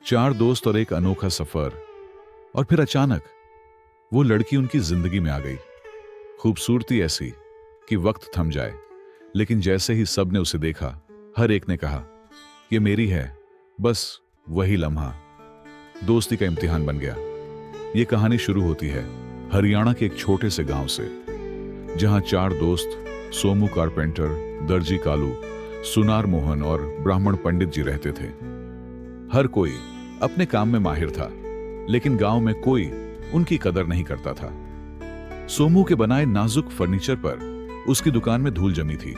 चार दोस्त और एक अनोखा सफर। और फिर अचानक वो लड़की उनकी जिंदगी में आ गई। खूबसूरती ऐसी कि वक्त थम जाए। लेकिन जैसे ही सब ने उसे देखा, हर एक ने कहा, ये मेरी है। बस वही लम्हा दोस्ती का इम्तिहान बन गया। ये कहानी शुरू होती है हरियाणा के एक छोटे से गांव से, जहां चार दोस्त सोमू कारपेंटर, दर्जी कालू, सुनार मोहन और ब्राह्मण पंडित जी रहते थे। हर कोई अपने काम में माहिर था, लेकिन गांव में कोई उनकी कदर नहीं करता था। सोमू के बनाए नाजुक फर्नीचर पर उसकी दुकान में धूल जमी थी।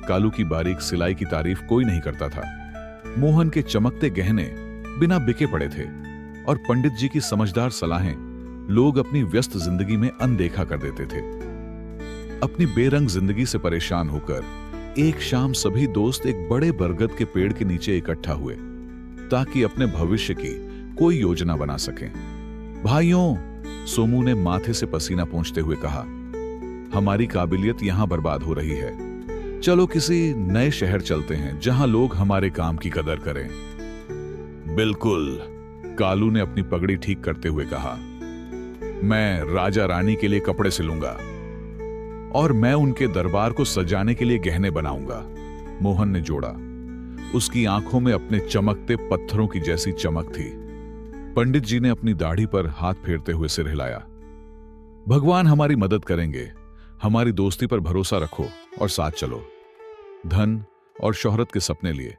कालू की बारीक सिलाई की तारीफ कोई नहीं करता था। मोहन के चमकते गहने बिना बिके पड़े थे और पंडित जी की समझदार सलाहें लोग अपनी व्यस्त जिंदगी में अनदेखा कर देते थे। अपनी बेरंग जिंदगी से परेशान होकर एक शाम सभी दोस्त एक बड़े बरगद के पेड़ के नीचे इकट्ठा हुए ताकि अपने भविष्य की कोई योजना बना सकें। भाइयों, सोमू ने माथे से पसीना पोंछते हुए कहा, हमारी काबिलियत यहां बर्बाद हो रही है। चलो किसी नए शहर चलते हैं जहां लोग हमारे काम की कदर करें। बिल्कुल, कालू ने अपनी पगड़ी ठीक करते हुए कहा, मैं राजा रानी के लिए कपड़े सिलूंगा और मैं उनके दरबार को सजाने के लिए गहने बनाऊंगा। मोहन ने जोड़ा। उसकी आंखों में अपने चमकते पत्थरों की जैसी चमक थी। पंडित जी ने अपनी दाढ़ी पर हाथ फेरते हुए सिर हिलाया। भगवान हमारी मदद करेंगे। हमारी दोस्ती पर भरोसा रखो और साथ चलो। धन और शोहरत के सपने लिए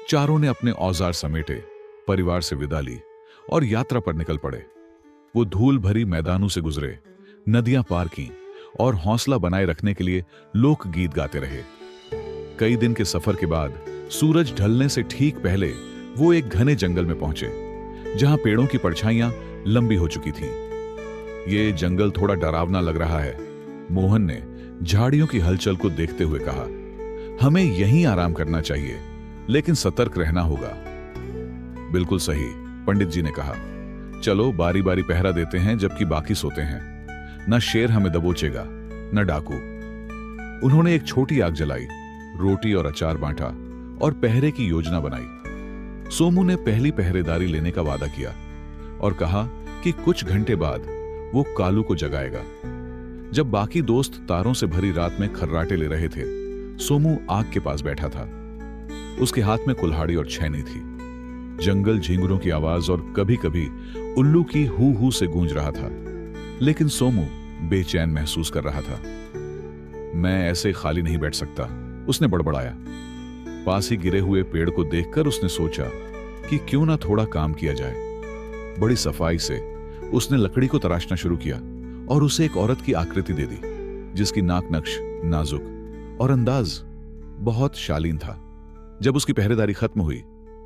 चारों ने अपने औजार समेटे, परिवार से विदा ली और यात्रा पर निकल पड़े। वो धूल भरी मैदानों से गुजरे, नदियां पार की और हौसला बनाए रखने के लिए लोकगीत गाते रहे। कई दिन के सफर के बाद सूरज ढलने से ठीक पहले वो एक घने जंगल में पहुंचे, जहां पेड़ों की परछाइयां लंबी हो चुकी थीं। ये जंगल थोड़ा डरावना लग रहा है, मोहन ने झाड़ियों की हलचल को देखते हुए कहा। हमें यहीं आराम करना चाहिए, लेकिन सतर्क रहना होगा। बिल्कुल सही, पंडित जी ने कहा। चलो बारी बारी पहरा देते हैं जबकि बाकी सोते हैं। न शेर हमें दबोचेगा, न डाकू। उन्होंने एक छोटी आग जलाई, रोटी और अचार बांटा और पहरे की योजना बनाई। सोमू ने पहली पहरेदारी लेने का वादा किया और कहा कि कुछ घंटे बाद वो कालू को जगाएगा। जब बाकी दोस्त तारों से भरी रात में खर्राटे ले रहे थे, सोमू आग के पास बैठा था। उसके हाथ में कुल्हाड़ी और छैनी थी। जंगल झींगुरों की आवाज और कभी कभी उल्लू की हू हू से गूंज रहा था, लेकिन सोमू बेचैन महसूस कर रहा था। मैं ऐसे खाली नहीं बैठ सकता, उसने बड़बड़ाया। पास ही गिरे हुए पेड़ को देखकर उसने सोचा कि क्यों ना थोड़ा काम किया जाए। बड़ी सफाई से उसने लकड़ी को तराशना शुरू किया और उसे एक औरत की आकृति दे दी, जिसकी नाक नक्श नाजुक और अंदाज बहुत शालीन था। जब उसकी पहरेदारी खत्म हुई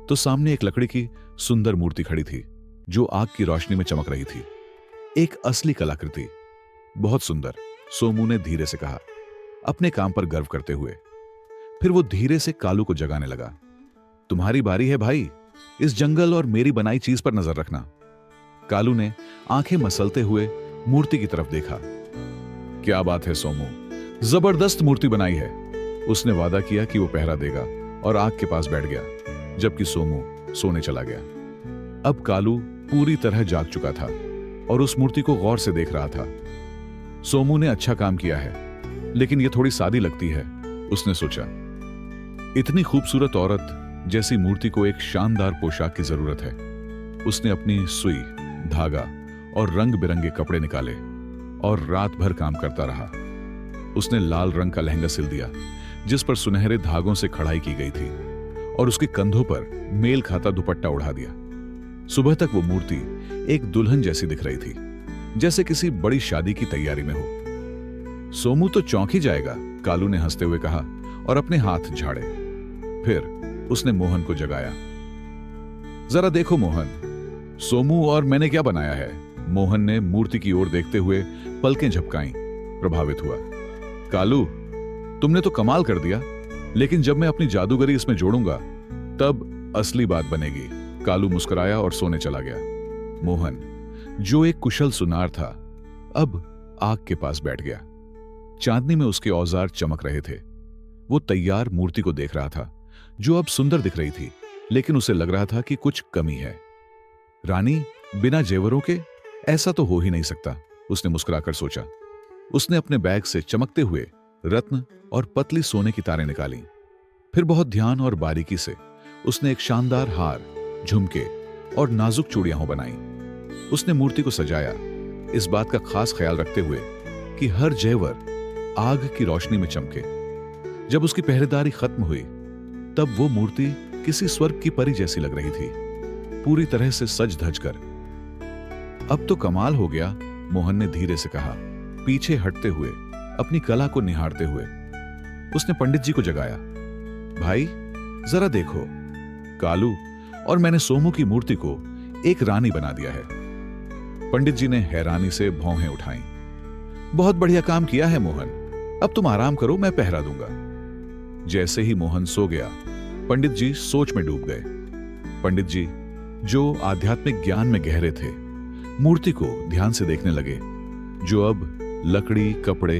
तो सामने एक लकड़ी की सुंदर मूर्ति खड़ी थी, जो आग की रोशनी में चमक रही थी। एक असली कलाकृति, बहुत सुंदर, सोमू ने धीरे से कहा, अपने काम पर गर्व करते हुए। फिर वो धीरे से कालू को जगाने लगा। तुम्हारी बारी है भाई, इस जंगल और मेरी बनाई चीज पर नजर रखना। कालू ने आंखें मसलते हुए मूर्ति की तरफ देखा। क्या बात है सोमू, जबरदस्त मूर्ति बनाई है। उसने वादा किया कि वो पहरा देगा और आग के पास बैठ गया, जबकि सोमू सोने चला गया। अब कालू पूरी तरह जाग चुका था और उस मूर्ति को गौर से देख रहा था। सोमू ने अच्छा काम किया है, लेकिन यह थोड़ी सादी लगती है, उसने सोचा। इतनी खूबसूरत औरत जैसी मूर्ति को एक शानदार पोशाक की जरूरत है। उसने अपनी सुई, धागा और रंग बिरंगे कपड़े निकाले और रात भर काम करता रहा। उसने लाल रंग का लहंगा सिल दिया, जिस पर सुनहरे धागों से कढ़ाई की गई थी, और उसके कंधों पर मेल खाता दुपट्टा उड़ा दिया। सुबह तक वो मूर्ति एक दुल्हन जैसी दिख रही थी, जैसे किसी बड़ी शादी की तैयारी में हो। सोमू तो चौंक ही जाएगा, कालू ने हंसते हुए कहा और अपने हाथ झाड़े। फिर उसने मोहन को जगाया। जरा देखो मोहन, सोमू और मैंने क्या बनाया है। मोहन ने मूर्ति की ओर देखते हुए पलकें झपकाईं, प्रभावित हुआ। कालू, तुमने तो कमाल कर दिया, लेकिन जब मैं अपनी जादूगरी इसमें जोड़ूंगा तब असली बात बनेगी। कालू मुस्कुराया और सोने चला गया। मोहन, जो एक कुशल सुनार था, अब आग के पास बैठ गया। चांदनी में उसके औजार चमक रहे थे। वो तैयार मूर्ति को देख रहा था, जो अब सुंदर दिख रही थी, लेकिन उसे लग रहा था कि कुछ कमी है। रानी बिना जेवरों के? ऐसा तो हो ही नहीं सकता, उसने मुस्कुराकर सोचा। उसने अपने बैग से चमकते हुए रत्न और पतली सोने की तारें निकाली। फिर बहुत ध्यान और बारीकी से उसने एक शानदार हार, झुमके और नाजुक चूड़ियां बनाई। उसने मूर्ति को सजाया, इस बात का खास ख्याल रखते हुए कि हर जेवर आग की रोशनी में चमके। जब उसकी पहरेदारी खत्म हुई तब वो मूर्ति किसी स्वर्ग की परी जैसी लग रही थी, पूरी तरह से सज धज कर। अब तो कमाल हो गया, मोहन ने धीरे से कहा, पीछे हटते हुए अपनी कला को निहारते हुए। उसने पंडित जी को जगाया। भाई जरा देखो, कालू और मैंने सोमू की मूर्ति को एक रानी बना दिया है। पंडित जी ने हैरानी से भौहें उठाई। बहुत बढ़िया काम किया है मोहन, अब तुम आराम करो, मैं पहरा दूंगा। जैसे ही मोहन सो गया, पंडित जी सोच में डूब गए। पंडित जी, जो आध्यात्मिक ज्ञान में गहरे थे, मूर्ति को ध्यान से देखने लगे, जो अब लकड़ी, कपड़े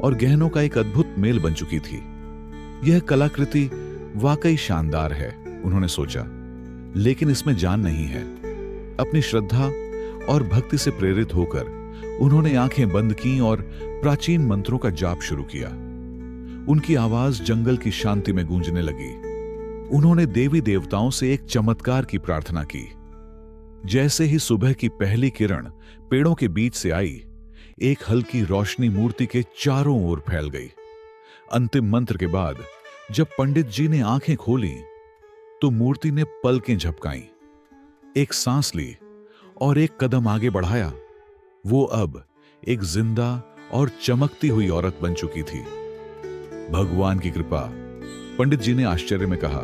और गहनों का एक अद्भुत मेल बन चुकी थी। यह कलाकृति वाकई शानदार है, उन्होंने सोचा, लेकिन इसमें जान नहीं है। अपनी श्रद्धा और भक्ति से प्रेरित होकर उन्होंने आंखें बंद की और प्राचीन मंत्रों का जाप शुरू किया। उनकी आवाज जंगल की शांति में गूंजने लगी। उन्होंने देवी देवताओं से एक चमत्कार की प्रार्थना की। जैसे ही सुबह की पहली किरण पेड़ों के बीच से आई, एक हल्की रोशनी मूर्ति के चारों ओर फैल गई। अंतिम मंत्र के बाद जब पंडित जी ने आंखें खोली तो मूर्ति ने पलकें झपकाईं, एक सांस ली और एक कदम आगे बढ़ाया। वो अब एक जिंदा और चमकती हुई औरत बन चुकी थी। भगवान की कृपा, पंडित जी ने आश्चर्य में कहा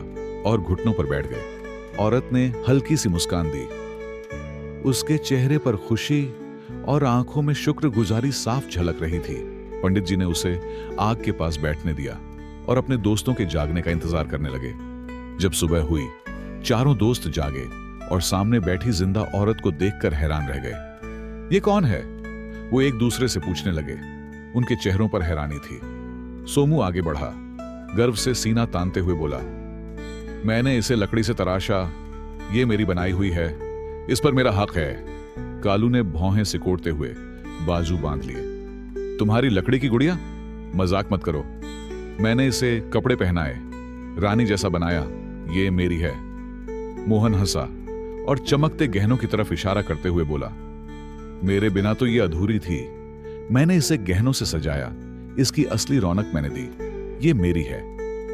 और घुटनों पर बैठ गए। औरत ने हल्की सी मुस्कान दी। उसके चेहरे पर खुशी और आंखों में शुक्रगुजारी साफ झलक रही थी। पंडित जी ने उसे आग के पास बैठने दिया और अपने दोस्तों के जागने का इंतजार करने लगे। जब सुबह हुई, चारों दोस्त जागे और सामने बैठी जिंदा औरत को देखकर हैरान रह गए। ये कौन है? वो एक दूसरे से पूछने लगे। उनके चेहरों पर हैरानी थी। सोमू आगे बढ़ा, गर्व से सीना तानते हुए बोला, मैंने इसे लकड़ी से तराशा, ये मेरी बनाई हुई है, इस पर मेरा हक है। कालू ने भौहें सिकोड़ते हुए बाजू बांध लिए। तुम्हारी लकड़ी की गुड़िया? मजाक मत करो, मैंने इसे कपड़े पहनाए, रानी जैसा बनाया, ये मेरी है। मोहन हंसा और चमकते गहनों की तरफ इशारा करते हुए बोला, मेरे बिना तो ये अधूरी थी, मैंने इसे गहनों से सजाया, इसकी असली रौनक मैंने दी, ये मेरी है।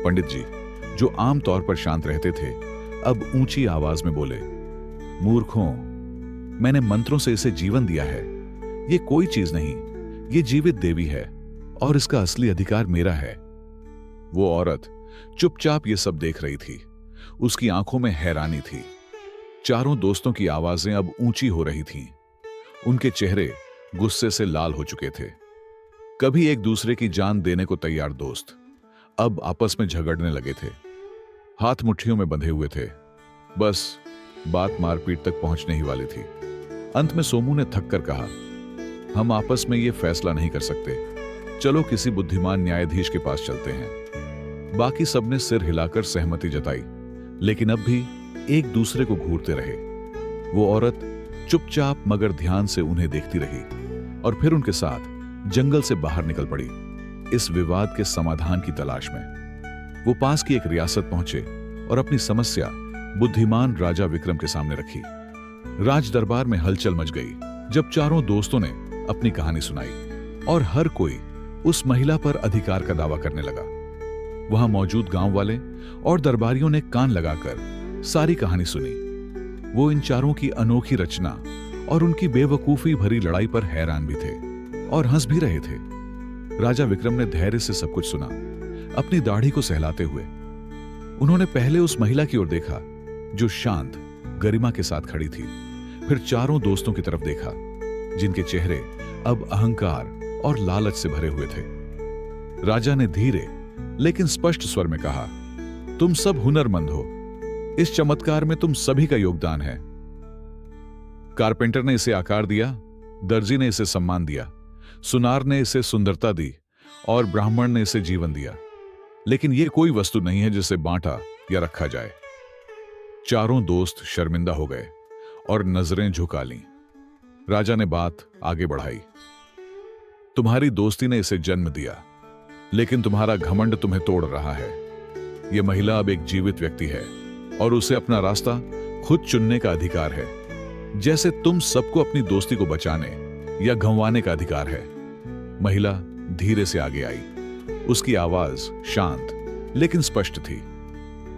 पंडित जी, जो आमतौर पर शांत रहते थे, अब ऊंची आवाज में बोले, मूर्खों, मैंने मंत्रों से इसे जीवन दिया है। ये कोई चीज नहीं, ये जीवित देवी है और इसका असली अधिकार मेरा है। वो औरत चुपचाप ये सब देख रही थी। उसकी आंखों में हैरानी थी। चारों दोस्तों की आवाजें अब ऊंची हो रही थीं। उनके चेहरे गुस्से से लाल हो चुके थे। कभी एक दूसरे की जान देने को तैयार दोस्त अब आपस में झगड़ने लगे थे, हाथ मुट्ठियों में बंधे हुए थे। बस बात मारपीट तक पहुंचने ही वाली थी। अंत में सोमू ने थक कर कहा, हम आपस में ये फैसला नहीं कर सकते, चलो किसी बुद्धिमान न्यायाधीश के पास चलते हैं। बाकी सबने सिर हिलाकर सहमति जताई, लेकिन अब भी एक दूसरे को घूरते रहे। वो औरत चुपचाप मगर ध्यान से उन्हें देखती रही और फिर उनके साथ जंगल से बाहर निकल पड़ी, इस विवाद के समाधान की तलाश में। वो पास की एक रियासत पहुंचे और अपनी समस्या बुद्धिमान राजा विक्रम के सामने रखी। राज दरबार में हलचल मच गई जब चारों दोस्तों ने अपनी कहानी सुनाई और हर कोई उस महिला पर अधिकार का दावा करने लगा। वहां मौजूद गांव वाले और दरबारियों ने कान लगाकर सारी कहानी सुनी। वो इन चारों की अनोखी रचना और उनकी बेवकूफी भरी लड़ाई पर हैरान भी थे और हंस भी रहे थे। राजा विक्रम ने धैर्य से सब कुछ सुना, अपनी दाढ़ी को सहलाते हुए। उन्होंने पहले उस महिला की ओर देखा जो शांत गरिमा के साथ खड़ी थी, फिर चारों दोस्तों की तरफ देखा जिनके चेहरे अब अहंकार और लालच से भरे हुए थे। राजा ने धीरे लेकिन स्पष्ट स्वर में कहा, तुम सब हुनरमंद हो, इस चमत्कार में तुम सभी का योगदान है। कारपेंटर ने इसे आकार दिया, दर्जी ने इसे सम्मान दिया, सुनार ने इसे सुंदरता दी और ब्राह्मण ने इसे जीवन दिया, लेकिन यह कोई वस्तु नहीं है जिसे बांटा या रखा जाए। चारों दोस्त शर्मिंदा हो गए और नजरें झुका लीं। राजा ने बात आगे बढ़ाई। तुम्हारी दोस्ती ने इसे जन्म दिया, लेकिन तुम्हारा घमंड तुम्हें तोड़ रहा है। यह महिला अब एक जीवित व्यक्ति है और उसे अपना रास्ता खुद चुनने का अधिकार है, जैसे तुम सबको अपनी दोस्ती को बचाने या गंवाने का अधिकार है। महिला धीरे से आगे आई। उसकी आवाज शांत लेकिन स्पष्ट थी।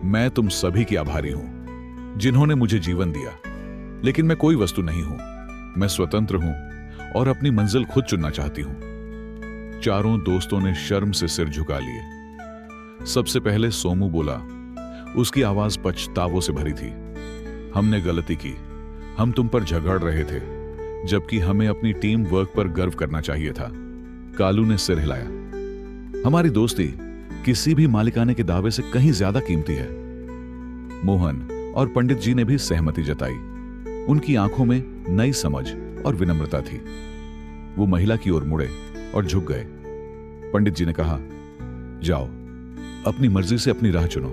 मैं तुम सभी की आभारी हूं जिन्होंने मुझे जीवन दिया, लेकिन मैं कोई वस्तु नहीं हूं। मैं स्वतंत्र हूं और अपनी मंजिल खुद चुनना चाहती हूं। चारों दोस्तों ने शर्म से सिर झुका लिए। सबसे पहले सोमू बोला। उसकी आवाज पछतावों से भरी थी। हमने गलती की। हम तुम पर झगड़ रहे थे, जबकि हमें अपनी टीम वर्क पर गर्व करना चाहिए था। कालू ने सिर हिलाया। हमारी दोस्ती किसी भी मालिकाने के दावे से कहीं ज्यादा कीमती है। मोहन और पंडित जी ने भी सहमति जताई। उनकी आंखों में नई समझ और विनम्रता थी। वो महिला की ओर मुड़े और झुक गए। पंडित जी ने कहा, जाओ, अपनी मर्जी से अपनी राह चुनो।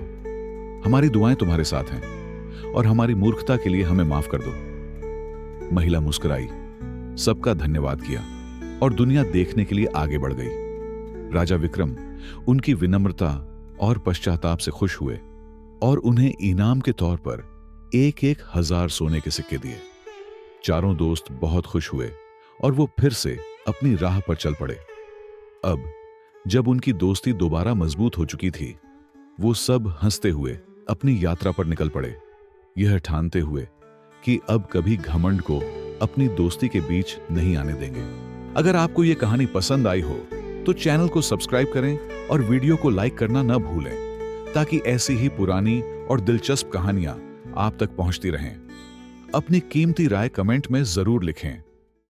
हमारी दुआएं तुम्हारे साथ हैं और हमारी मूर्खता के लिए हमें माफ कर दो। महिला मुस्कुराई, सबका धन्यवाद किया और दुनिया देखने के लिए आगे बढ़ गई। राजा विक्रम उनकी विनम्रता और पश्चाताप से खुश हुए और उन्हें इनाम के तौर पर 1,000 सोने के सिक्के दिए। चारों दोस्त बहुत खुश हुए और वो फिर से अपनी राह पर चल पड़े। अब जब उनकी दोस्ती दोबारा मजबूत हो चुकी थी, वो सब हंसते हुए अपनी यात्रा पर निकल पड़े, यह ठानते हुए कि अब कभी घमंड को अपनी दोस्ती के बीच नहीं आने देंगे। अगर आपको यह कहानी पसंद आई हो तो चैनल को सब्सक्राइब करें और वीडियो को लाइक करना न भूलें, ताकि ऐसी ही पुरानी और दिलचस्प कहानियां आप तक पहुंचती रहें। अपनी कीमती राय कमेंट में जरूर लिखें।